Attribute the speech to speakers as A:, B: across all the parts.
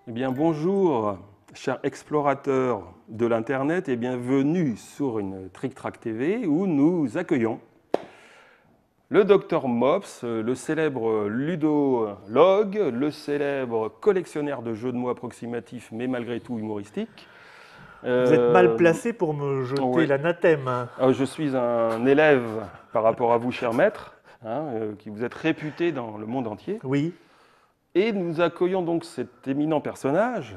A: Eh bien, bonjour, chers explorateurs de l'Internet, et bienvenue sur une Trick Track TV où nous accueillons le docteur Mops, le célèbre ludologue, le célèbre collectionneur de jeux de mots approximatifs, mais malgré tout humoristiques.
B: Vous êtes mal placé pour me jeter
A: Ouais.
B: l'anathème.
A: Je suis un élève par rapport à vous, cher maître, qui vous êtes réputé dans le monde entier.
B: Oui.
A: Et nous accueillons donc cet éminent personnage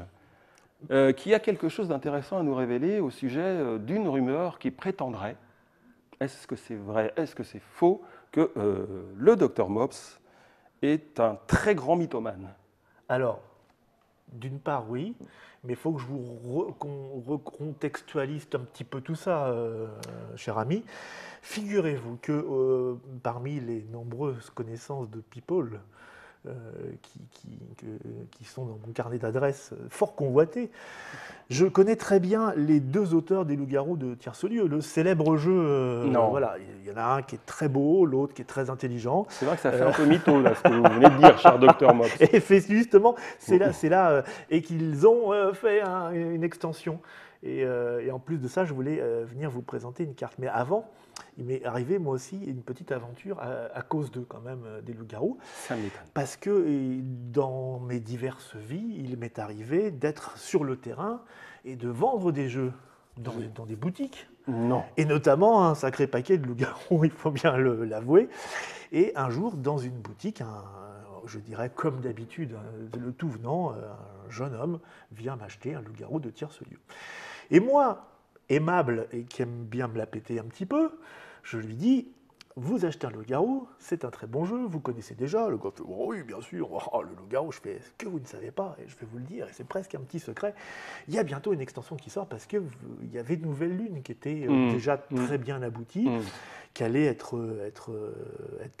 A: qui a quelque chose d'intéressant à nous révéler au sujet d'une rumeur qui prétendrait, est-ce que c'est vrai, est-ce que c'est faux, que le docteur Mops est un très grand mythomane.
B: Alors, d'une part, oui, mais il faut que qu'on recontextualise un petit peu tout ça, cher ami. Figurez-vous que parmi les nombreuses connaissances de People euh, qui sont dans mon carnet d'adresses fort convoité, je connais très bien les deux auteurs des Loups-garous de Tierce-Lieu, le célèbre jeu.
A: Non.
B: Voilà, il y en a un qui est très beau, l'autre qui est très intelligent.
A: C'est vrai que ça fait un peu mytho, là, ce que vous venez de dire, cher docteur Mops.
B: Et fait justement, c'est là, et qu'ils ont fait une extension. Et en plus de ça, je voulais venir vous présenter une carte. Mais avant, il m'est arrivé moi aussi une petite aventure à cause d'eux quand même, des loups-garous.
A: Ça m'étonne.
B: Parce que dans mes diverses vies, il m'est arrivé d'être sur le terrain et de vendre des jeux dans des boutiques.
A: Non.
B: Et notamment un sacré paquet de loups-garous, il faut bien l'avouer. Et un jour, dans une boutique, je dirais comme d'habitude, le tout venant, un jeune homme vient m'acheter un loup-garou de Tierce-Lieu. Et moi, aimable et qui aime bien me la péter un petit peu, je lui dis, vous achetez un loup-garou, c'est un très bon jeu, vous connaissez déjà. Le gars fait, oh oui, bien sûr, oh, le loup-garou. Je fais, ce que vous ne savez pas, et je vais vous le dire, et c'est presque un petit secret, il y a bientôt une extension qui sort parce qu'il y avait de nouvelles lunes qui étaient déjà très bien abouties, qui allaient être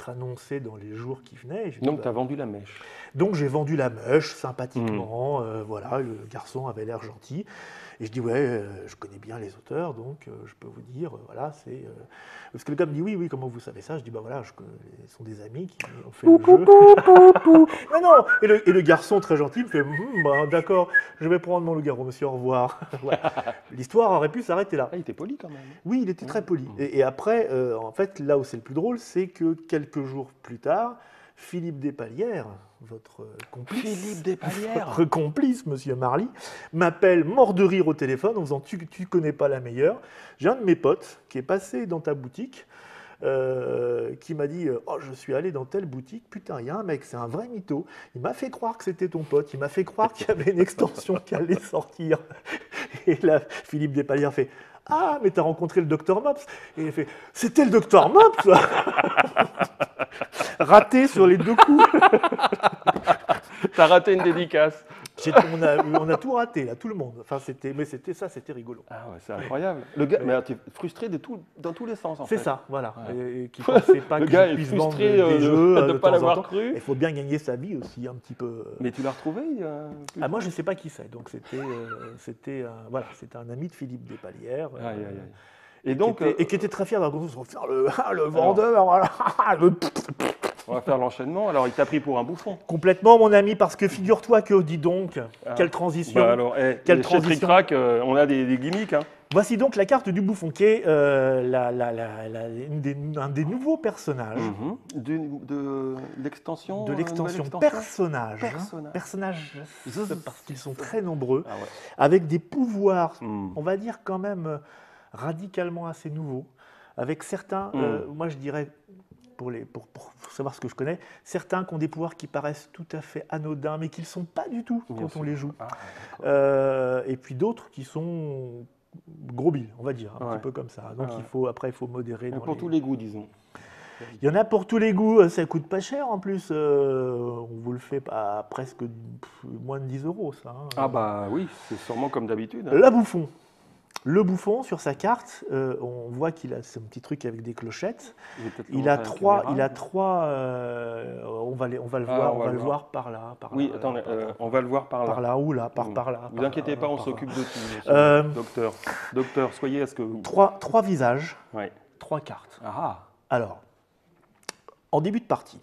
B: annoncées dans les jours qui venaient.
A: Donc, tu as vendu la mèche.
B: Donc j'ai vendu la mèche sympathiquement, voilà, le garçon avait l'air gentil. Et je dis, ouais, je connais bien les auteurs, donc je peux vous dire, voilà, c'est... Parce que le gars me dit, oui, oui, comment vous savez ça? Je dis, bah voilà, ce sont des amis qui ont fait le jeu. Non, non, et le garçon très gentil me fait, bah, d'accord, je vais prendre mon loup-garou, monsieur, au revoir. Voilà. L'histoire aurait pu s'arrêter là.
A: Ah, il était poli quand même.
B: Oui, il était très poli. Et après, en fait, là où c'est le plus drôle, c'est que quelques jours plus tard, Philippe Despalières, votre complice,
A: Philippe Despalières,
B: votre complice, monsieur Marly, m'appelle mort de rire au téléphone en disant tu connais pas la meilleure. J'ai un de mes potes qui est passé dans ta boutique, qui m'a dit oh, je suis allé dans telle boutique, putain, il y a un mec, c'est un vrai mytho. Il m'a fait croire que c'était ton pote, il m'a fait croire qu'il y avait une extension qui allait sortir. Et là, Philippe Despalières fait ah, mais t'as rencontré le docteur Mops? Et il fait c'était le docteur Mops. Raté sur les deux coups.
A: T'as raté une dédicace.
B: On a tout raté, là, tout le monde. Enfin, c'était rigolo.
A: Ah ouais, c'est incroyable. Le gars, mais tu es frustré dans tous les sens, en fait.
B: C'est ça, voilà.
A: Ouais.
B: Et qui ne pensait pas
A: Le
B: que
A: gars
B: je
A: est
B: puisse vendre
A: frustré
B: des jeux
A: de ne pas
B: temps en
A: l'avoir
B: temps.
A: cru.
B: Il faut bien gagner sa vie aussi, un petit peu.
A: Mais tu l'as retrouvé
B: Ah, moi, je ne sais pas qui c'est. Donc, c'était un ami de Philippe Despalières.
A: Aïe, aïe, aïe.
B: Et
A: donc,
B: qui était très fier d'avoir faire le vendeur. Voilà.
A: On va faire l'enchaînement. Alors, il t'a pris pour un bouffon.
B: Complètement, mon ami, parce que figure-toi que, dis donc, quelle transition.
A: Bah alors,
B: quelle
A: chez Trick Track, on a des gimmicks. Hein.
B: Voici donc la carte du bouffon, qui est un des nouveaux personnages.
A: De l'extension.
B: De l'extension personnage. Personnage, parce qu'ils sont très nombreux,
A: Ah ouais.
B: avec des pouvoirs, on va dire quand même radicalement assez nouveaux, avec certains, moi je dirais, pour savoir ce que je connais, certains qui ont des pouvoirs qui paraissent tout à fait anodins, mais qui ne le sont pas du tout quand on les joue. Et puis d'autres qui sont gros billes, on va dire, un petit peu comme ça. Donc il faut modérer.
A: Pour tous les goûts, disons.
B: Il y en a pour tous les goûts, ça coûte pas cher en plus. On vous le fait à presque moins de 10 € ça. Hein.
A: Ah bah oui, c'est sûrement comme d'habitude. Hein.
B: La bouffon. Le bouffon, sur sa carte, on voit qu'il a ce petit truc avec des clochettes. Il a trois. On va le voir par là.
A: Oui, attendez, on va le voir par là.
B: Par là ou là, par là.
A: Ne vous inquiétez pas, on s'occupe de tout, docteur. Docteur, soyez à ce que vous...
B: Trois visages,
A: ouais.
B: 3 cartes.
A: Ah.
B: Alors, en début de partie,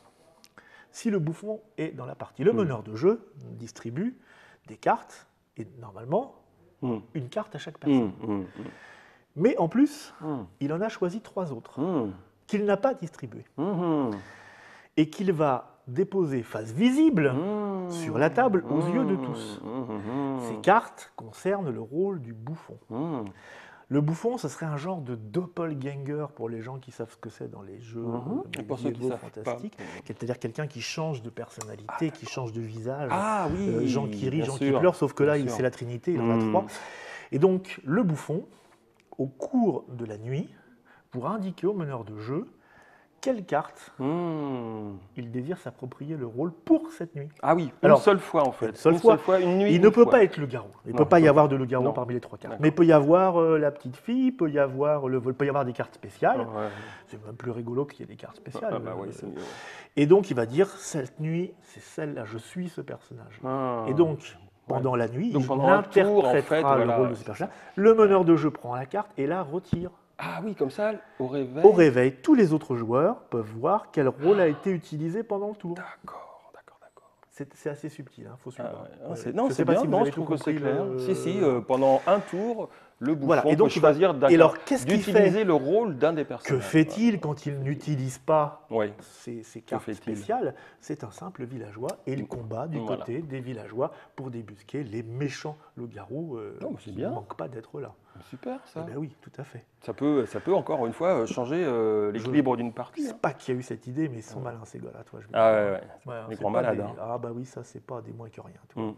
B: si le bouffon est dans la partie, le meneur de jeu distribue des cartes, et normalement,
A: Mmh.
B: une carte à chaque personne.
A: Mmh.
B: Mais en plus,
A: Mmh.
B: il en a choisi 3 autres,
A: Mmh.
B: qu'il n'a pas distribuées,
A: Mmh.
B: et qu'il va déposer face visible
A: Mmh.
B: sur la table aux yeux de tous.
A: Mmh.
B: Ces cartes concernent le rôle du bouffon.
A: Mmh.
B: Le bouffon, ce serait un genre de doppelganger pour les gens qui savent ce que c'est dans les jeux
A: Et pour ceux qui
B: médiévaux
A: savent
B: fantastiques.
A: pas.
B: C'est-à-dire quelqu'un qui change de personnalité, qui change de visage.
A: Ah oui,
B: Jean qui rit,
A: bien
B: Jean qui
A: sûr,
B: pleure, sauf que là,
A: bien sûr.
B: c'est la Trinité, il en a 3. Et donc, le bouffon, au cours de la nuit, pourra indiquer au meneur de jeu quelle carte
A: Mmh.
B: il désire s'approprier le rôle pour cette nuit.
A: Ah oui,
B: Alors,
A: une seule fois en fait.
B: une seule fois.
A: Une nuit.
B: Il ne peut pas être le garou. Il ne
A: Non,
B: peut pas y
A: non.
B: avoir de le garou
A: Non.
B: parmi les 3 cartes.
A: D'accord.
B: Mais il peut y avoir la petite fille, il peut y avoir des cartes spéciales.
A: Ouais.
B: C'est même plus rigolo qu'il y ait des cartes spéciales.
A: Ah bah oui, c'est mieux.
B: Et donc, il va dire, cette nuit, c'est celle-là, je suis ce personnage.
A: Ah.
B: Et donc, pendant la nuit,
A: Donc,
B: il
A: pendant un tour, en
B: interprétera
A: fait,
B: le
A: voilà,
B: rôle de ce personnage. Le meneur de jeu prend la carte et la retire.
A: Ah oui, comme ça, au réveil.
B: Au réveil, tous les autres joueurs peuvent voir quel rôle a été utilisé pendant le tour.
A: D'accord.
B: C'est assez subtil, il faut suivre.
A: Ah ouais.
B: Ouais.
A: C'est non,
B: Je
A: c'est
B: sais pas
A: bien.
B: si vous
A: Non,
B: avez
A: je trouve
B: tout
A: que c'est
B: compris,
A: clair.
B: le-
A: Si, pendant un tour, le bouffon
B: Voilà, et donc,
A: peut
B: il va-
A: choisir
B: et alors, qu'est-ce qu'il
A: d'utiliser le rôle d'un des
B: Que
A: personnages.
B: fait-il quand il n'utilise pas
A: Oui.
B: ces cartes
A: fait-il
B: spéciales? C'est un simple villageois et il combat du
A: Voilà.
B: côté des villageois pour débusquer les méchants loups-garous
A: Non, mais c'est
B: qui
A: bien.
B: ne manquent pas d'être là.
A: Super
B: Eh
A: ça.
B: ben oui, tout à fait.
A: Ça peut encore une fois changer l'équilibre d'une partie.
B: C'est pas qu'il y a eu cette idée, mais ils sont malins ces gars-là, toi. Je vais
A: Ah
B: dire.
A: ouais.
B: Ouais,
A: Les
B: c'est
A: grands
B: pas
A: malades,
B: des-
A: hein.
B: Ah bah oui, ça c'est pas des moins que rien. tu vois.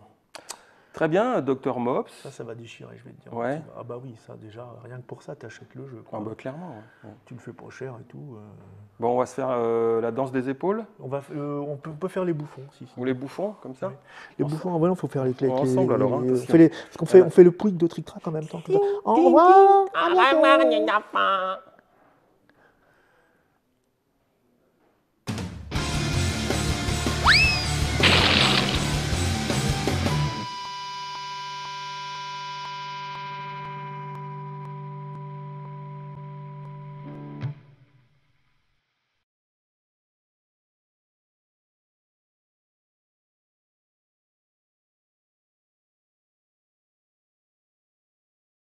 A: Très bien, Dr Mops.
B: Ça va déchirer, je vais te dire.
A: Ouais.
B: Ah bah oui, ça déjà, rien que pour ça, t'achètes le jeu. quoi.
A: Ah bah, clairement. Ouais.
B: Tu le fais pas cher et tout.
A: Bon, on va se faire la danse des épaules
B: On peut faire les bouffons, si.
A: ou les bouffons, comme ça.
B: Ouais. Les bouffons, en vrai, il faut faire les clés.
A: Ensemble, alors, hein, parce que-
B: parce qu'on fait le pouic de trick-track en même temps. Comme ça. Au revoir, à bientôt.